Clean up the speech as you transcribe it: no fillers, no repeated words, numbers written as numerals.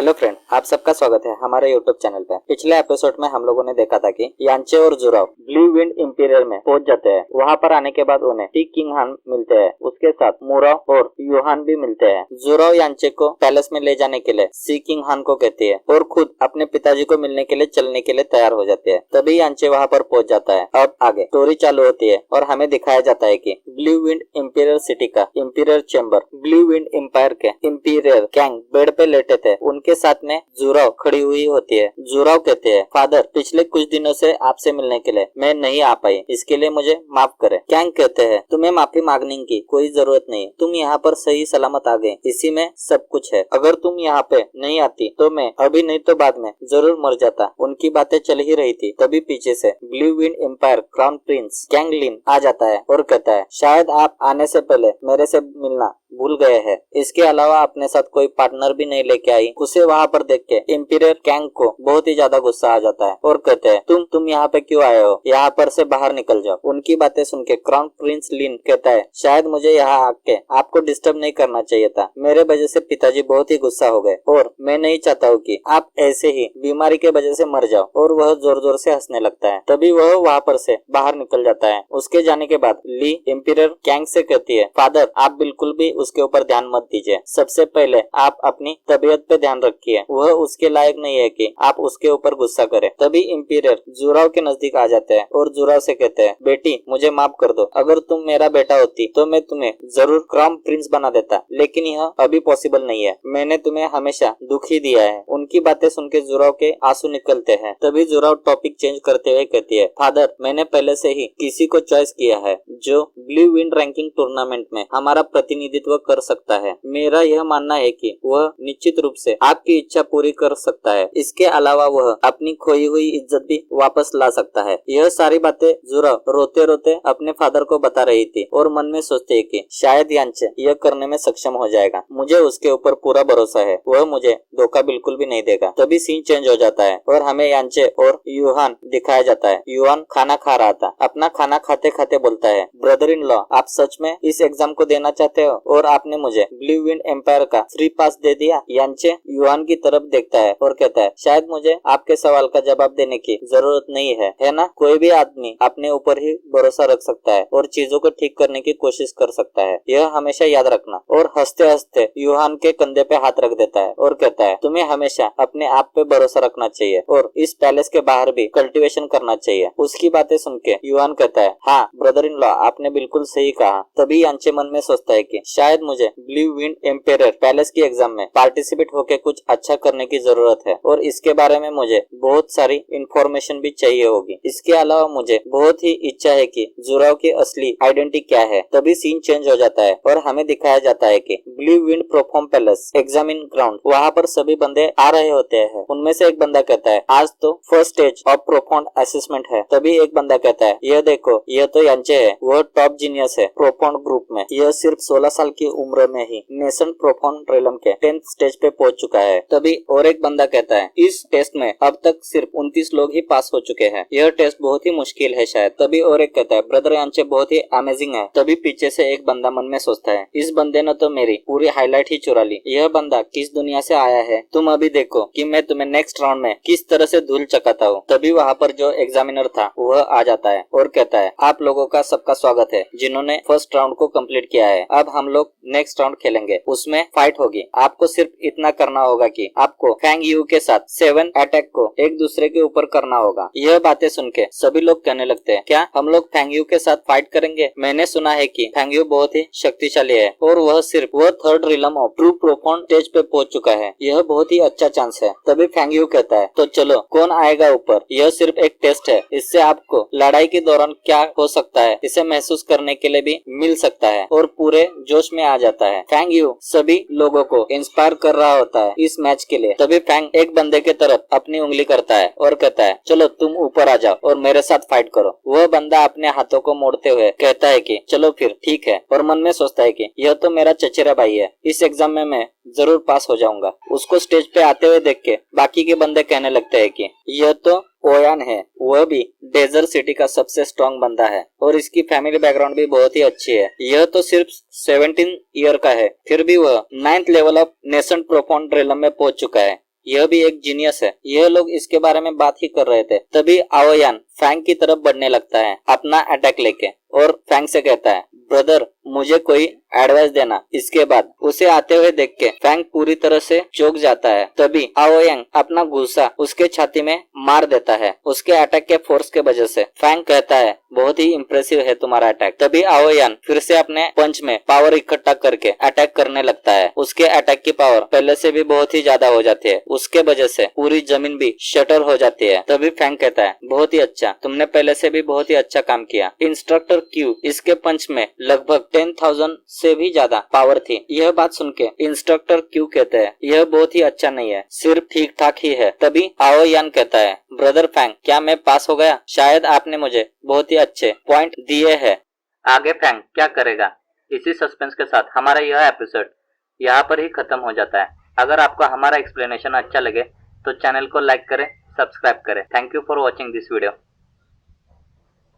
Hello friend, आप सबका स्वागत है हमारे यूट्यूब चैनल पे। पिछले एपिसोड में हम लोगों ने देखा था कि यांचे और जुराव ब्लू विंड इंपीरियल में पहुंच जाते हैं। वहां पर आने के बाद उन्हें टी किंग हान मिलते हैं, उसके साथ मुराव और यूहान भी मिलते हैं। जुराव यांचे को पैलेस में ले जाने के लिए सी किंग हान को कहती है और खुद अपने पिताजी को मिलने के लिए चलने के लिए तैयार हो जाती है। तभी यांचे वहाँ पर पहुंच जाता है। अब आगे स्टोरी चालू होती है और हमें दिखाया जाता है कि ब्लू विंड इंपीरियल सिटी का imperial chamber blue wind empire के इंपीरियल गैंग बेड पे लेटे थे। उनके साथ में जुराव खड़ी हुई होती है। जुराव कहते हैं, फादर पिछले कुछ दिनों से आपसे मिलने के लिए मैं नहीं आ पाई, इसके लिए मुझे माफ करें। गैंग कहते हैं, तुम्हें माफी मांगने की कोई जरूरत नहीं, तुम यहाँ पर सही सलामत आ गए, इसी में सब कुछ है। अगर तुम यहाँ पे नहीं आती तो मैं अभी नहीं तो बाद में जरूर मर जाता। उनकी बातें चल ही रही थी, तभी पीछे से Blue wind Empire crown prince Gang Lin आ जाता है और कहता है, शायद आप आने से पहले मेरे से मिलना भूल गए हैं। इसके अलावा अपने साथ कोई पार्टनर भी नहीं लेके आई। उसे वहाँ पर देख के इंपीरियर गैंग को बहुत ही ज्यादा गुस्सा आ जाता है और कहते हैं, तुम यहाँ पे क्यों आए हो? यहाँ पर से बाहर निकल जाओ। उनकी बातें सुन के क्राउन प्रिंस लिन कहता है, शायद मुझे यहाँ आके आपको डिस्टर्ब नहीं करना चाहिए था। मेरे वजह से पिताजी बहुत ही गुस्सा हो गए और मैं नहीं चाहता हूँ कि आप ऐसे ही बीमारी के वजह से मर जाओ। और वह जोर जोर से हंसने लगता है। तभी वह वहाँ पर से बाहर निकल जाता है। उसके जाने के बाद ली इंपीरियर गैंग से कहती है, फादर आप बिल्कुल भी उसके ऊपर ध्यान मत दीजिए। सबसे पहले आप अपनी तबीयत पे ध्यान रखिए। वह उसके लायक नहीं है कि आप उसके ऊपर गुस्सा करें। तभी इंपीरियर जुराव के नजदीक आ जाते हैं और जुराव से कहते हैं, बेटी मुझे माफ कर दो। अगर तुम मेरा बेटा होती तो मैं तुम्हें जरूर क्राउन प्रिंस बना देता, लेकिन यह अभी पॉसिबल नहीं है। मैंने तुम्हें हमेशा दुख ही दिया है। उनकी बातें सुन के जुराव के आंसू निकलते हैं। तभी जुराव टॉपिक चेंज करते हुए कहती है, फादर मैंने पहले से ही किसी को चॉइस किया है जो ब्लू विंड रैंकिंग टूर्नामेंट में हमारा प्रतिनिधित्व कर सकता है। मेरा यह मानना है कि वह निश्चित रूप से आपकी इच्छा पूरी कर सकता है। इसके अलावा वह अपनी खोई हुई इज्जत भी वापस ला सकता है। यह सारी बातें जुराव रोते रोते अपने फादर को बता रही थी और मन में सोचते है कि शायद यांचे यह करने में सक्षम हो जाएगा। मुझे उसके ऊपर पूरा भरोसा है, वह मुझे धोखा बिल्कुल भी नहीं देगा। तभी सीन चेंज हो जाता है और हमें यांचे और यूहान दिखाया जाता है। यूहान खाना खा रहा था। अपना खाना खाते खाते बोलता है, ब्रदर इन लॉ आप सच में इस एग्जाम को देना चाहते हो और आपने मुझे ब्लू विंड एम्पायर का फ्री पास दे दिया। यांचे यूहान की तरफ देखता है और कहता है, शायद मुझे आपके सवाल का जवाब देने की जरूरत नहीं है ना? कोई भी आदमी अपने ऊपर ही भरोसा रख सकता है और चीजों को ठीक करने की कोशिश कर सकता है, यह हमेशा याद रखना। और हंसते हंसते यूहान के कंधे पे हाथ रख देता है और कहता है, तुम्हें हमेशा अपने आप पे भरोसा रखना चाहिए और इस पैलेस के बाहर भी कल्टीवेशन करना चाहिए। उसकी बातें सुन के यूहान कहता है, हाँ ब्रदर इन लॉ आपने बिल्कुल सही कहा। तभी यांचे मन में सोचता है कि शायद मुझे ब्लू विंड एम्पायर पैलेस की एग्जाम में पार्टिसिपेट होकर कुछ अच्छा करने की जरूरत है और इसके बारे में मुझे बहुत सारी इंफॉर्मेशन भी चाहिए होगी। इसके अलावा मुझे बहुत ही इच्छा है कि जुराव की असली आइडेंटिटी क्या है। तभी सीन चेंज हो जाता है और हमें दिखाया जाता है कि blue wind proforma palace examine ground, वहाँ पर सभी बंदे आ रहे होते हैं। उनमें से एक बंदा कहता है, आज तो first stage of proforma assessment है। तभी एक बंदा कहता है, यह देखो यह तो यांचे है, वह टॉप जीनियस है प्रोफॉर्म ग्रुप में। यह सिर्फ 16 साल की उम्र में ही नेशन प्रोफॉर्म रेलम के 10th स्टेज पे पहुंच चुका है। तभी और एक बंदा कहता है, इस टेस्ट में अब तक सिर्फ 29 लोग ही पास हो चुके हैं, यह टेस्ट बहुत ही मुश्किल है शायद। तभी और एक कहता है, ब्रदर यांचे बहुत ही अमेजिंग है। तभी पीछे से एक बंदा मन में सोचता है, इस बंदे ने तो मेरी पूरी हाईलाइट ही चुरा ली। यह बंदा किस दुनिया से आया है? तुम अभी देखो कि मैं तुम्हें नेक्स्ट राउंड में किस तरह से धूल चकाता हूँ। तभी वहाँ पर जो एग्जामिनर था वह आ जाता है और कहता है, आप लोगों का सबका स्वागत है जिन्होंने फर्स्ट राउंड को कंप्लीट किया है। अब हम लोग नेक्स्ट राउंड खेलेंगे, उसमें फाइट होगी। आपको सिर्फ इतना करना होगा कि आपको फैंग यू के साथ 7 अटैक को एक दूसरे के ऊपर करना होगा। यह बातें सुन के सभी लोग कहने लगते हैं, क्या हम लोग फैंग यू के साथ फाइट करेंगे? मैंने सुना है कि फैंग यू बहुत ही शक्तिशाली है और वह third realm of true proforma stage पे पहुंच चुका है। यह बहुत ही अच्छा चांस है। तभी फैंग यू कहता है, तो चलो कौन आएगा ऊपर? यह सिर्फ एक टेस्ट है, इससे आपको लड़ाई के दौरान क्या हो सकता है इसे महसूस करने के लिए भी मिल सकता है और पूरे जोश में आ जाता है। फैंग यू सभी लोगों को इंस्पायर कर रहा होता है इस मैच के लिए। तभी फैंग एक बंदे के तरफ अपनी उंगली करता है और कहता है, चलो तुम ऊपर आ जाओ और मेरे साथ फाइट करो। वह बंदा अपने हाथों को मोड़ते हुए कहता है कि चलो फिर ठीक है, और मन में सोचता है कि यह तो मेरा चचेरा भाई है, इस एग्जाम में मैं जरूर पास हो जाऊंगा। उसको स्टेज पे आते हुए देख के बाकी के बंदे कहने लगते हैं कि यह तो ओयान है, वह भी डेजर्ट सिटी का सबसे स्ट्रॉन्ग बंदा है और इसकी फैमिली बैकग्राउंड भी बहुत ही अच्छी है। यह तो सिर्फ 17 ईयर का है, फिर भी वह 9th लेवल ऑफ नेशन प्रोफॉर्म रेलम में पहुंच चुका है। यह भी एक जीनियस है। यह लोग इसके बारे में बात ही कर रहे थे, तभी आओयान फैंग की तरफ बढ़ने लगता है अपना अटैक लेके और फैंग से कहता है, ब्रदर मुझे कोई एडवाइस देना। इसके बाद उसे आते हुए देख के फैंग पूरी तरह से चौंक जाता है। तभी आओयांग अपना गुस्सा उसके छाती में मार देता है। उसके अटैक के फोर्स के वजह से फैंग कहता है, बहुत ही इम्प्रेसिव है तुम्हारा अटैक। तभी आओयान फिर से अपने पंच में पावर इकट्ठा करके अटैक करने लगता है। उसके अटैक की पावर पहले से भी बहुत ही ज्यादा हो जाती है। उसके वजह से पूरी जमीन भी शटर हो जाती है। तभी फैंग कहता है, बहुत ही अच्छा, तुमने पहले से भी बहुत ही अच्छा काम किया। इंस्ट्रक्टर क्यू इसके पंच में लगभग 10,000 से भी ज्यादा पावर थी। यह बात सुन के इंस्ट्रक्टर क्यू कहते हैं, यह बहुत ही अच्छा नहीं है, सिर्फ ठीक ठाक ही है। तभी आओयान कहता है, ब्रदर फैंग क्या मैं पास हो गया? शायद आपने मुझे बहुत ही अच्छे पॉइंट दिए हैं। आगे फैंग क्या करेगा, इसी सस्पेंस के साथ हमारा यह एपिसोड यहाँ पर ही खत्म हो जाता है। अगर आपको हमारा एक्सप्लेनेशन अच्छा लगे तो चैनल को लाइक करें, सब्सक्राइब करें। Thank you for watching this video.